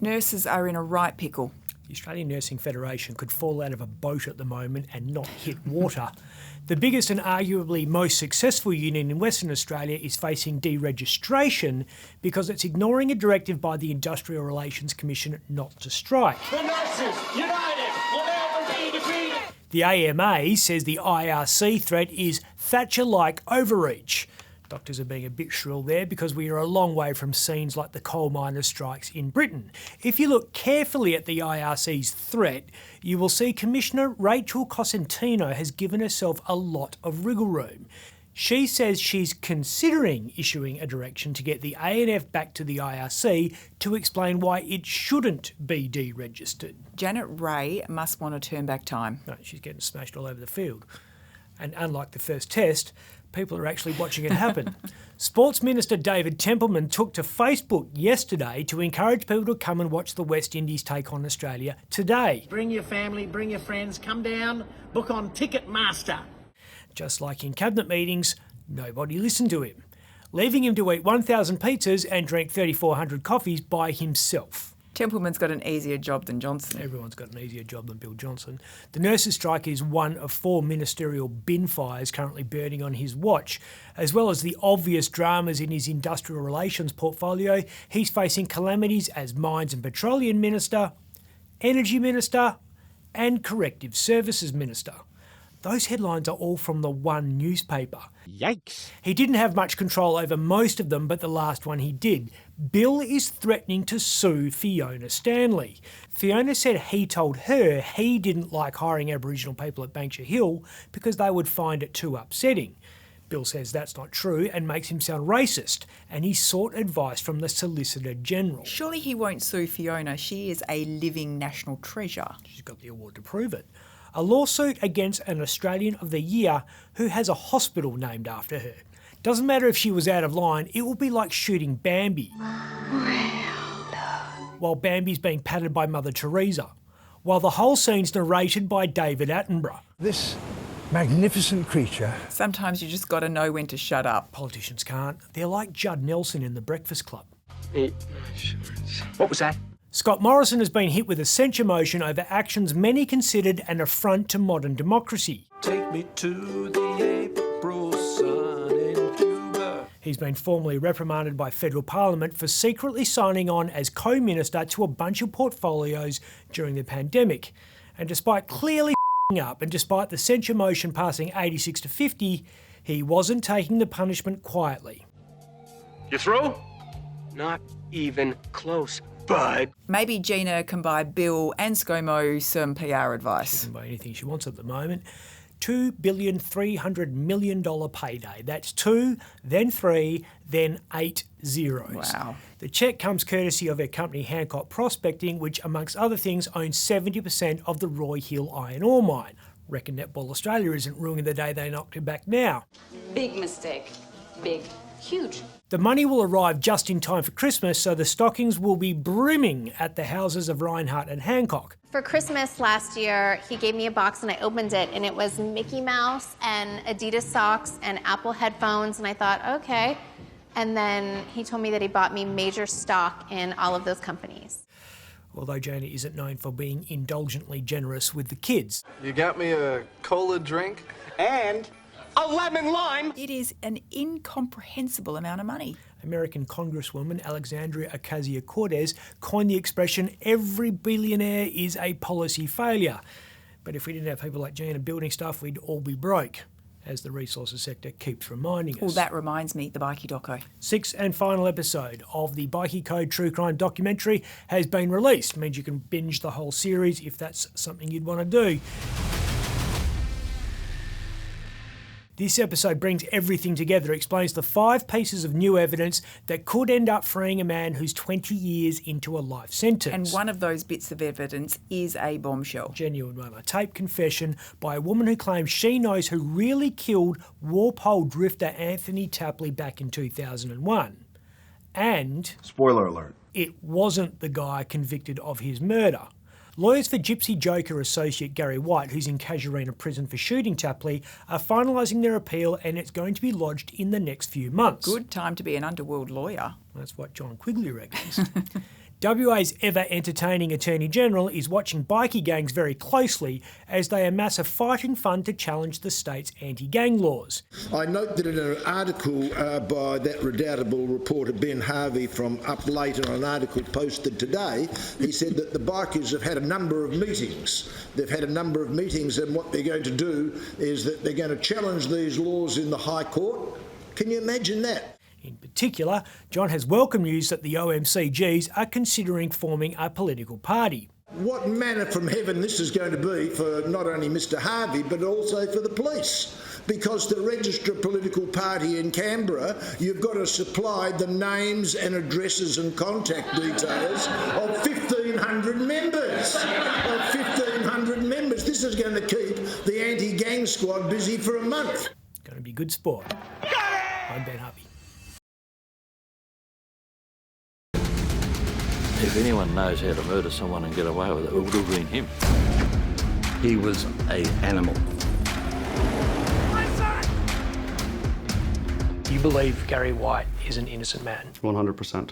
Nurses are in a right pickle. The Australian Nursing Federation could fall out of a boat at the moment and not hit water. The biggest and arguably most successful union in Western Australia is facing deregistration because it's ignoring a directive by the Industrial Relations Commission not to strike. The nurses, united, will never be defeated. The AMA says the IRC threat is Thatcher-like overreach. Doctors are being a bit shrill there because we are a long way from scenes like the coal miners' strikes in Britain. If you look carefully at the IRC's threat, you will see Commissioner Rachel Cosentino has given herself a lot of wriggle room. She says she's considering issuing a direction to get the ANF back to the IRC to explain why it shouldn't be deregistered. Janet Ray must want to turn back time. No, she's getting smashed all over the field. And unlike the first test, people are actually watching it happen. Sports Minister David Templeman took to Facebook yesterday to encourage people to come and watch the West Indies take on Australia today. Bring your family, bring your friends, come down, book on Ticketmaster. Just like in cabinet meetings, nobody listened to him, leaving him to eat 1,000 pizzas and drink 3,400 coffees by himself. Templeman's got an easier job than Johnston. Everyone's got an easier job than Bill Johnston. The nurses' strike is one of 4 ministerial bin fires currently burning on his watch. As well as the obvious dramas in his industrial relations portfolio, he's facing calamities as Mines and Petroleum Minister, Energy Minister and Corrective Services Minister. Those headlines are all from the one newspaper. Yikes. He didn't have much control over most of them, but the last one he did. Bill is threatening to sue Fiona Stanley. Fiona said he told her he didn't like hiring Aboriginal people at Banksia Hill because they would find it too upsetting. Bill says that's not true and makes him sound racist, and he sought advice from the Solicitor General. Surely he won't sue Fiona. She is a living national treasure. She's got the award to prove it. A lawsuit against an Australian of the Year who has a hospital named after her. Doesn't matter if she was out of line, it will be like shooting Bambi. While Bambi's being patted by Mother Teresa. While the whole scene's narrated by David Attenborough. This magnificent creature. Sometimes you just got to know when to shut up. Politicians can't. They're like Judd Nelson in The Breakfast Club. Eat my shorts. What was that? Scott Morrison has been hit with a censure motion over actions many considered an affront to modern democracy. Take me to the April sun in Cuba. He's been formally reprimanded by federal parliament for secretly signing on as co-minister to a bunch of portfolios during the pandemic. And despite clearly up and despite the censure motion passing 86 to 50, he wasn't taking the punishment quietly. You through? Not even close, bud. Maybe Gina can buy Bill and ScoMo some PR advice. She can buy anything she wants at the moment. $2,300,000,000 payday. That's 2, then 3, then 8 zeros. Wow. The cheque comes courtesy of her company Hancock Prospecting, which amongst other things owns 70% of the Roy Hill iron ore mine. Reckon Netball Australia isn't ruining the day they knocked her back now. Big mistake. Big. Huge. The money will arrive just in time for Christmas, so the stockings will be brimming at the houses of Rinehart and Hancock. For Christmas last year, he gave me a box and I opened it and it was Mickey Mouse and Adidas socks and Apple headphones, and I thought, okay. And then he told me that he bought me major stock in all of those companies. Although Jana isn't known for being indulgently generous with the kids. You got me a cola drink? And a lemon lime. It is an incomprehensible amount of money. American Congresswoman Alexandria Ocasio-Cortez coined the expression, every billionaire is a policy failure. But if we didn't have people like Gina building stuff, we'd all be broke, as the resources sector keeps reminding us. Well, that reminds me, the Bikie doco. 6th and final episode of the Bikie Code true crime documentary has been released. It means you can binge the whole series if that's something you'd want to do. This episode brings everything together, explains the 5 pieces of new evidence that could end up freeing a man who's 20 years into a life sentence. And one of those bits of evidence is a bombshell. Genuine one. A taped confession by a woman who claims she knows who really killed Walpole drifter Anthony Tapley back in 2001. And... spoiler alert. It wasn't the guy convicted of his murder. Lawyers for Gypsy Joker associate Gary White, who's in Casuarina prison for shooting Tapley, are finalising their appeal, and it's going to be lodged in the next few months. Good time to be an underworld lawyer. That's what John Quigley reckons. WA's ever-entertaining Attorney-General is watching bikie gangs very closely as they amass a fighting fund to challenge the state's anti-gang laws. I note that in an article by that redoubtable reporter Ben Harvey from Up Late, on an article posted today, he said that the bikies have had a number of meetings. They've had a number of meetings, and what they're going to do is that they're going to challenge these laws in the High Court. Can you imagine that? In particular, John has welcome news that the OMCGs are considering forming a political party. What manna from heaven this is going to be for not only Mr Harvey but also for the police. Because to register a political party in Canberra, you've got to supply the names and addresses and contact details of 1,500 members. Of 1,500 members. This is going to keep the anti-gang squad busy for a month. Going to be good sport. I'm Ben Harvey. If anyone knows how to murder someone and get away with it, it would have been him. He was an animal. You believe Gary White is an innocent man? 100%.